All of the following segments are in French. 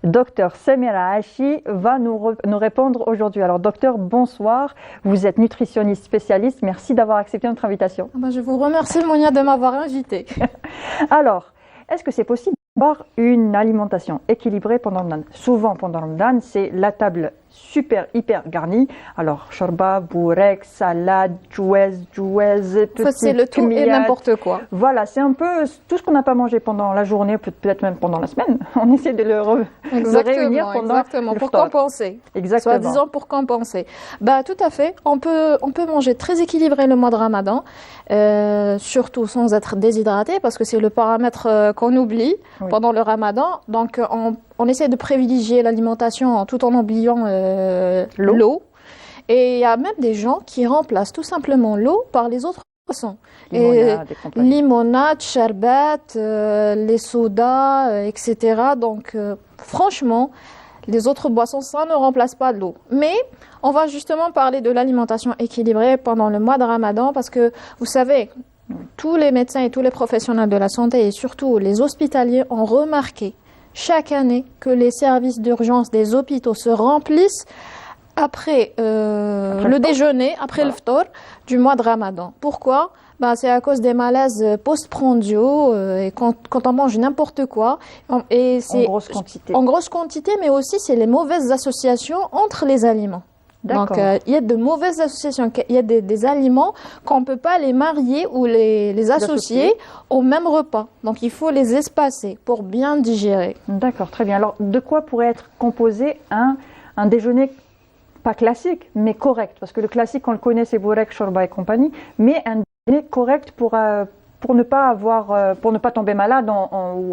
Docteur Samira Hachi va nous répondre aujourd'hui. Alors, docteur, bonsoir. Vous êtes nutritionniste spécialiste. Merci d'avoir accepté notre invitation. Je vous remercie, Monia, de m'avoir invitée. Alors, est-ce que c'est possible d'avoir une alimentation équilibrée pendant le Ramadan? Souvent, pendant le Ramadan, c'est la table super, hyper garnie. Alors, shorba, bourek, salade, jouez, c'est le tout et n'importe quoi. Voilà, c'est un peu tout ce qu'on n'a pas mangé pendant la journée, peut-être même pendant la semaine. On essaie de le réunir pendant le pour ftar. Compenser. Exactement. Soi-disant pour compenser. Tout à fait. On peut manger très équilibré le mois de Ramadan, surtout sans être déshydraté, parce que c'est le paramètre qu'on oublie pendant le Ramadan. Donc, on essaie de privilégier l'alimentation tout en oubliant l'eau. Et il y a même des gens qui remplacent tout simplement l'eau par les autres boissons. Limonade, sherbet, les sodas, etc. Donc, franchement, les autres boissons, ça ne remplace pas l'eau. Mais on va justement parler de l'alimentation équilibrée pendant le mois de Ramadan parce que, vous savez, tous les médecins et tous les professionnels de la santé et surtout les hospitaliers ont remarqué chaque année que les services d'urgence des hôpitaux se remplissent après le déjeuner, après le ftar du mois de Ramadan. Pourquoi? C'est à cause des malaises postprandiaux et quand on mange n'importe quoi. Et c'est en grosse quantité. En grosse quantité, mais aussi c'est les mauvaises associations entre les aliments. Donc, il y a de mauvaises associations. Il y a des aliments qu'on ne peut pas les marier ou les associer au même repas. Donc, il faut les espacer pour bien digérer. D'accord, très bien. Alors, de quoi pourrait être composé un déjeuner pas classique, mais correct? Parce que le classique, on le connaît, c'est bourek, shorba et compagnie. Mais un déjeuner correct pour ne pas tomber malade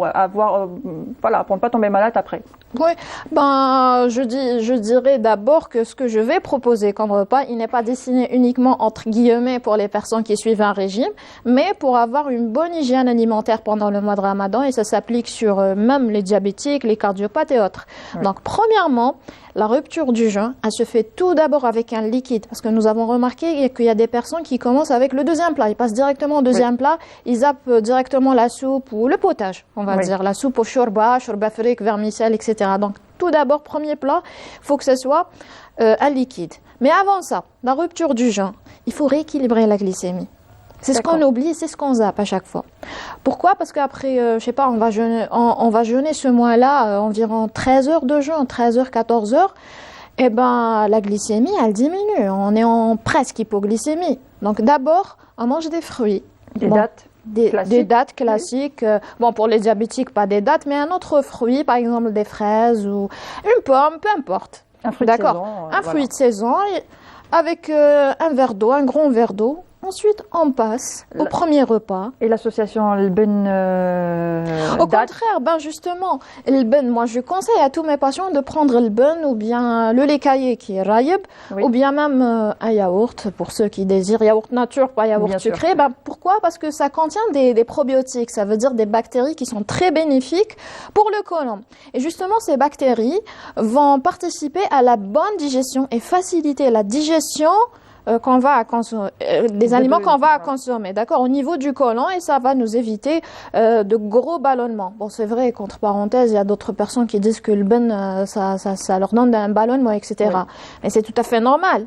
pour ne pas tomber malade après. Oui, je dirais d'abord que ce que je vais proposer comme repas, il n'est pas destiné uniquement entre guillemets pour les personnes qui suivent un régime, mais pour avoir une bonne hygiène alimentaire pendant le mois de Ramadan, et ça s'applique sur même les diabétiques, les cardiopathes et autres. Oui. Donc, premièrement, la rupture du jeûne, elle se fait tout d'abord avec un liquide, parce que nous avons remarqué qu'il y a des personnes qui commencent avec le deuxième plat. Ils passent directement au deuxième plat, ils zappent directement la soupe ou le potage, on va dire, la soupe au shorba frik, vermicelle, etc. Donc, tout d'abord, premier plat, il faut que ce soit un liquide. Mais avant ça, la rupture du jeûne, il faut rééquilibrer la glycémie. C'est ce qu'on oublie, c'est ce qu'on zappe à chaque fois. Pourquoi? Parce qu'après, je sais pas, on va jeûner ce mois-là environ 13 heures de jeûne, 13 heures, 14 heures. Eh ben, la glycémie, elle diminue. On est en presque hypoglycémie. Donc d'abord, on mange des fruits. Des dattes classiques. Pour les diabétiques, pas des dattes, mais un autre fruit, par exemple des fraises ou une pomme, peu importe. Un fruit de saison. Un fruit de saison avec un verre d'eau, un grand verre d'eau. Ensuite, on passe au premier repas. Et l'association Al-Ben Au contraire, justement, Al-Ben, moi je conseille à tous mes patients de prendre Al-Ben ou bien le lait caillé qui est Rayib, ou bien même un yaourt, pour ceux qui désirent yaourt nature, pas yaourt sucré. Pourquoi? Parce que ça contient des probiotiques, ça veut dire des bactéries qui sont très bénéfiques pour le côlon. Et justement, ces bactéries vont participer à la bonne digestion et faciliter la digestion qu'on va consommer, des aliments qu'on va consommer, d'accord, au niveau du côlon, et ça va nous éviter de gros ballonnements. Bon, c'est vrai, contre parenthèses, il y a d'autres personnes qui disent que le ben, ça leur donne un ballonnement, etc. Mais c'est tout à fait normal.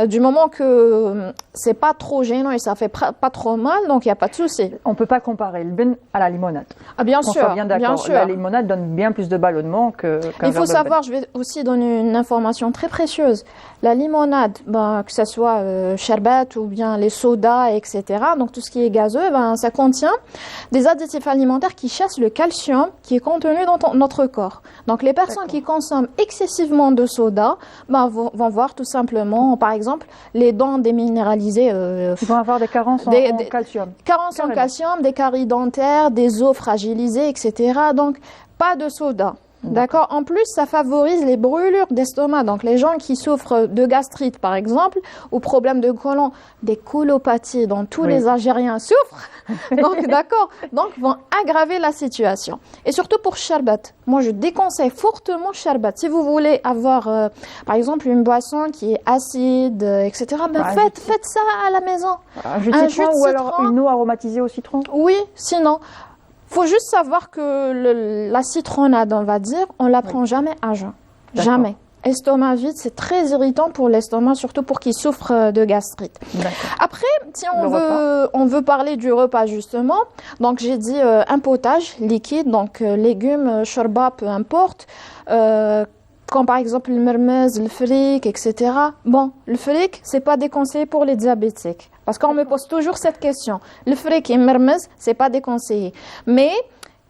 Du moment que c'est pas trop gênant et ça fait pas trop mal, donc il n'y a pas de souci. On ne peut pas comparer le ben à la limonade. Ah, bien sûr, bien sûr. La limonade donne bien plus de ballonnement qu'un Il faut savoir, je vais aussi donner une information très précieuse. La limonade, que ce soit sherbet ou bien les sodas, etc., donc tout ce qui est gazeux, ça contient des additifs alimentaires qui chassent le calcium qui est contenu dans notre corps. Donc les personnes qui consomment excessivement de soda vont voir tout simplement, par exemple, les dents déminéralisées. Ils vont avoir des carences en calcium. Carences en calcium, des caries dentaires, des os fragilisés, etc. Donc, pas de soda. D'accord. En plus, ça favorise les brûlures d'estomac. Donc, les gens qui souffrent de gastrite, par exemple, ou problèmes de côlon, des colopathies dont tous les Algériens souffrent, donc, d'accord, donc vont aggraver la situation. Et surtout pour sherbet. Moi, je déconseille fortement sherbet. Si vous voulez avoir, par exemple, une boisson qui est acide, etc., faites ça à la maison. Un jus de citron ou alors une eau aromatisée au citron? Oui, sinon. Faut juste savoir que la citronnade, on va dire, on la prend jamais à jeun. Jamais. Estomac vide, c'est très irritant pour l'estomac, surtout pour qui souffre de gastrite. Après, si on veut parler du repas justement, donc j'ai dit un potage liquide, donc légumes, shorba, peu importe, comme par exemple le mermez, le fric, etc. Bon, le fric, c'est pas déconseillé pour les diabétiques, parce qu'on me pose toujours cette question. Le fric et le mermez, c'est pas déconseillé, mais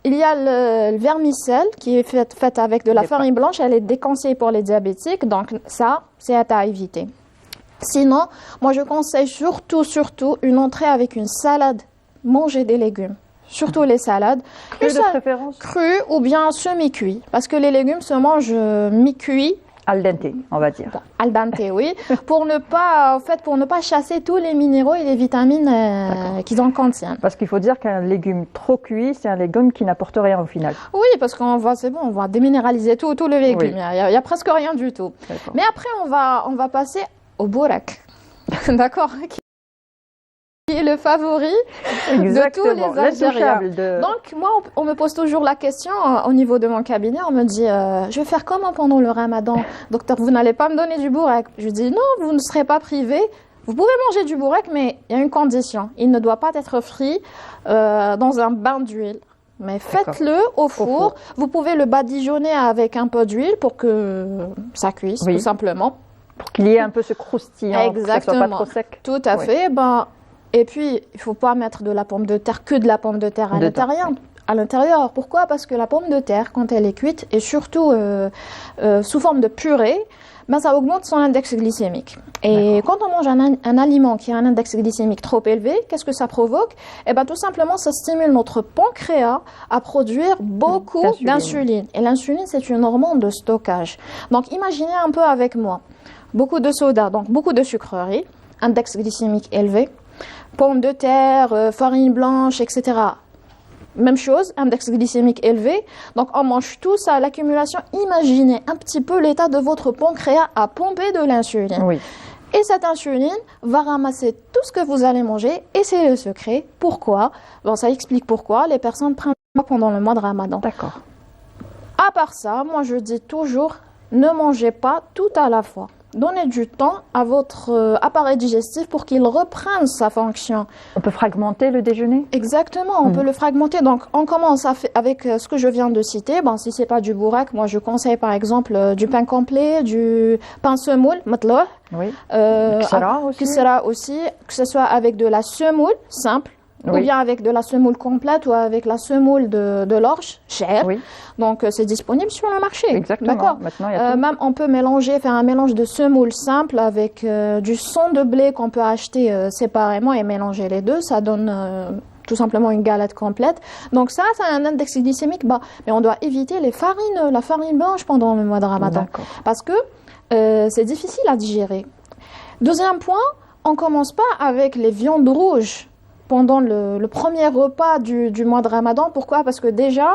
il y a le vermicelle qui est fait avec de la farine blanche, elle est déconseillée pour les diabétiques, donc ça, c'est à éviter. Sinon, moi je conseille surtout une entrée avec une salade. Mangez des légumes, surtout les salades. Crus de préférence? Crus ou bien semi-cuits, parce que les légumes se mangent mi-cuits. Al dente, on va dire. Al dente, oui. pour ne pas chasser tous les minéraux et les vitamines qu'ils en contiennent. Parce qu'il faut dire qu'un légume trop cuit, c'est un légume qui n'apporte rien au final. Oui, parce qu'on va déminéraliser tout le légume. Il y a presque rien du tout. Mais après, on va passer au bourek. D'accord, qui est le favori de tous les Algériens. Donc, moi, on me pose toujours la question au niveau de mon cabinet. On me dit, je vais faire comment pendant le ramadan? Docteur, vous n'allez pas me donner du bourek? Je dis, non, vous ne serez pas privé. Vous pouvez manger du bourek, mais il y a une condition. Il ne doit pas être frit dans un bain d'huile. Mais faites-le au four. Vous pouvez le badigeonner avec un peu d'huile pour que ça cuise, tout simplement. Pour qu'il y ait un peu ce croustillant, exactement. Que ça soit pas trop sec. Tout à fait. Et puis, il ne faut pas mettre de la pomme de terre, que de la pomme de terre à l'intérieur. Pourquoi? Parce que la pomme de terre, quand elle est cuite, et surtout sous forme de purée, ça augmente son index glycémique. Et quand on mange un aliment qui a un index glycémique trop élevé, qu'est-ce que ça provoque? Tout simplement, ça stimule notre pancréas à produire beaucoup d'insuline. Et l'insuline, c'est une hormone de stockage. Donc, imaginez un peu avec moi. Beaucoup de soda, donc beaucoup de sucreries, index glycémique élevé, pommes de terre, farine blanche, etc. Même chose, index glycémique élevé. Donc, on mange tout ça, l'accumulation. Imaginez un petit peu l'état de votre pancréas à pomper de l'insuline. Oui. Et cette insuline va ramasser tout ce que vous allez manger et c'est le secret. Pourquoi? Ça explique pourquoi les personnes prennent pendant le mois de Ramadan. D'accord. À part ça, moi je dis toujours, ne mangez pas tout à la fois. Donnez du temps à votre appareil digestif pour qu'il reprenne sa fonction. On peut fragmenter le déjeuner? Exactement, on peut le fragmenter. Donc, on commence avec ce que je viens de citer. Si c'est pas du bourek, moi je conseille par exemple du pain complet, du pain semoule, matlouh. Oui. Kisra aussi, que ce soit avec de la semoule simple. Ou bien avec de la semoule complète ou avec la semoule de l'orge, chère. Oui. Donc, c'est disponible sur le marché. Exactement. D'accord. Maintenant, il y a tout. Même, on peut faire un mélange de semoule simple avec du son de blé qu'on peut acheter séparément et mélanger les deux. Ça donne tout simplement une galette complète. Donc, ça a un index glycémique bas. Mais on doit éviter la farine blanche pendant le mois de Ramadan. Parce que c'est difficile à digérer. Deuxième point, on commence pas avec les viandes rouges pendant le premier repas du mois de Ramadan. Pourquoi? Parce que déjà,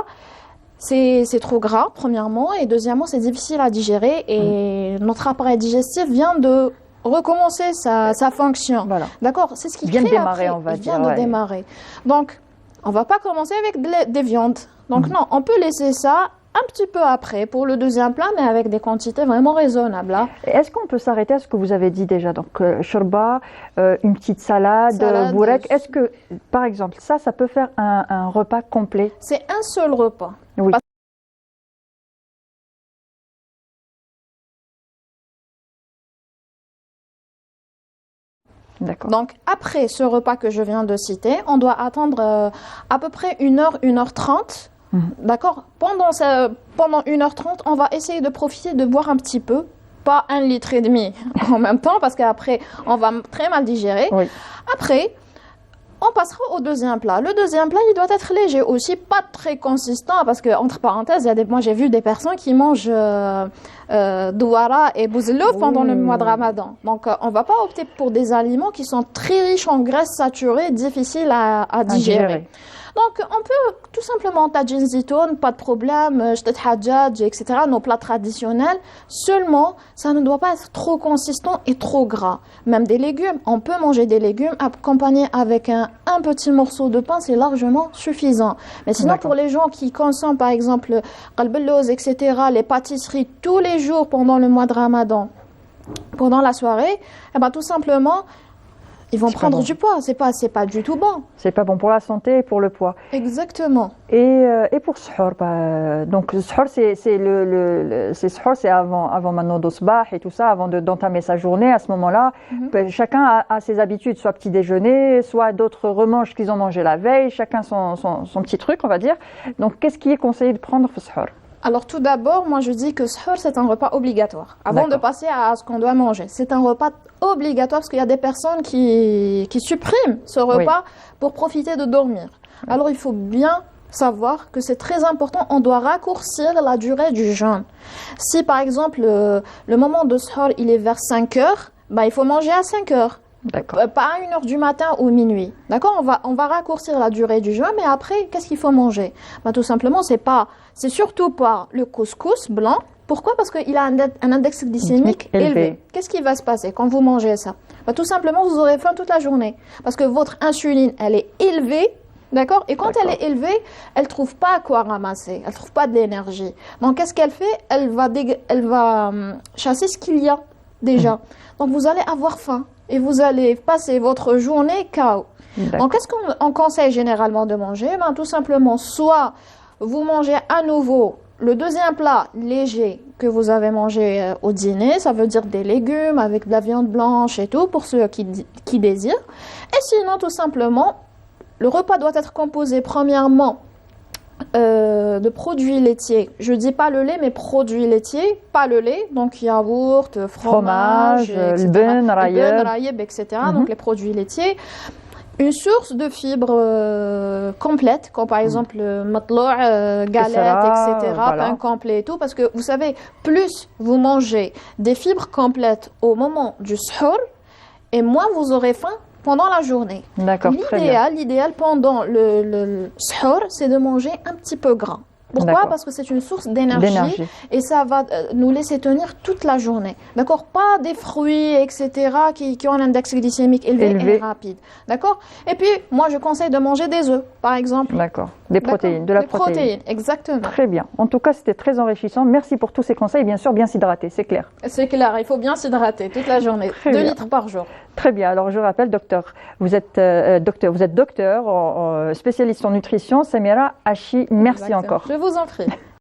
c'est trop gras, premièrement, et deuxièmement, c'est difficile à digérer, et notre appareil digestif vient de recommencer sa fonction. Voilà. D'accord? C'est ce qui vient de démarrer, on va dire. Il vient de démarrer. Donc, on va pas commencer avec des viandes. Donc non, on peut laisser ça un petit peu après pour le deuxième plat, mais avec des quantités vraiment raisonnables. Hein. Est-ce qu'on peut s'arrêter à ce que vous avez dit déjà? Donc, shorba, une petite salade bourek. Est-ce que, par exemple, ça peut faire un repas complet? C'est un seul repas. Oui. D'accord. Donc, après ce repas que je viens de citer, on doit attendre à peu près 1h30. D'accord. Pendant 1h30, on va essayer de profiter de boire un petit peu, pas 1,5 litre en même temps, parce qu'après, on va très mal digérer. Oui. Après, on passera au deuxième plat. Le deuxième plat, il doit être léger aussi, pas très consistant, parce que, entre parenthèses, moi j'ai vu des personnes qui mangent douara et bouzlouf pendant le mois de Ramadan. Donc, on va pas opter pour des aliments qui sont très riches en graisses saturées, difficiles à digérer. Donc, on peut tout simplement tajin zitoun, pas de problème, jtet hajjaj, etc., nos plats traditionnels. Seulement, ça ne doit pas être trop consistant et trop gras. Même des légumes, on peut manger des légumes accompagnés avec un petit morceau de pain, c'est largement suffisant. Mais sinon, pour les gens qui consomment, par exemple, qalbelloz, etc., les pâtisseries tous les jours pendant le mois de Ramadan, pendant la soirée, eh ben, tout simplement, ils vont prendre du poids. C'est pas du tout bon. C'est pas bon pour la santé et pour le poids. Exactement. Et pour suhour, donc le suhour, c'est avant maintenant d'osbah et tout ça, avant d'entamer sa journée. À ce moment-là, chacun a ses habitudes, soit petit déjeuner, soit d'autres remangent qu'ils ont mangé la veille. Chacun son petit truc, on va dire. Donc, qu'est-ce qui est conseillé de prendre pour suhour? Alors tout d'abord, moi je dis que suhour c'est un repas obligatoire. Avant de passer à ce qu'on doit manger, c'est un repas obligatoire parce qu'il y a des personnes qui suppriment ce repas pour profiter de dormir. Alors il faut bien savoir que c'est très important, on doit raccourcir la durée du jeûne. Si par exemple le moment de suhour il est vers 5 heures, il faut manger à 5 heures. Pas à 1h du matin ou minuit. D'accord, on va raccourcir la durée du jeûne, mais après, qu'est-ce qu'il faut manger? Tout simplement, c'est surtout pas le couscous blanc. Pourquoi? Parce qu'il a un index glycémique élevé. Qu'est-ce qui va se passer quand vous mangez ça? Tout simplement, vous aurez faim toute la journée. Parce que votre insuline, elle est élevée. D'accord? Et quand elle est élevée, elle trouve pas quoi ramasser. Elle trouve pas de l'énergie. Donc, qu'est-ce qu'elle fait? Elle va chasser ce qu'il y a déjà. Donc, vous allez avoir faim. Et vous allez passer votre journée KO. Donc, qu'est-ce qu'on conseille généralement de manger? Tout simplement, soit vous mangez à nouveau le deuxième plat léger que vous avez mangé au dîner, ça veut dire des légumes avec de la viande blanche et tout, pour ceux qui désirent. Et sinon, tout simplement, le repas doit être composé premièrement de produits laitiers. Je dis pas le lait, mais produits laitiers, pas le lait. Donc yaourt, fromage, le beurre, rayeb, etc. Donc les produits laitiers. Une source de fibres complètes, comme par exemple matloua, galette, etc. Pain complet et tout. Parce que vous savez, plus vous mangez des fibres complètes au moment du suhour, et moins vous aurez faim pendant la journée. D'accord, l'idéal pendant le suhour, c'est de manger un petit peu gras. Pourquoi? Parce que c'est une source d'énergie et ça va nous laisser tenir toute la journée. D'accord? Pas des fruits, etc., qui ont un index glycémique élevé et rapide. D'accord? Et puis, moi, je conseille de manger des œufs, par exemple. D'accord. Des protéines, de la protéine. Exactement. Très bien. En tout cas, c'était très enrichissant. Merci pour tous ces conseils. Bien sûr, bien s'hydrater, c'est clair. C'est clair, il faut bien s'hydrater toute la journée. 2 litres par jour. Très bien. Alors, je rappelle, vous êtes docteur, spécialiste en nutrition. Samira Hachi, merci encore. Je vous en prie.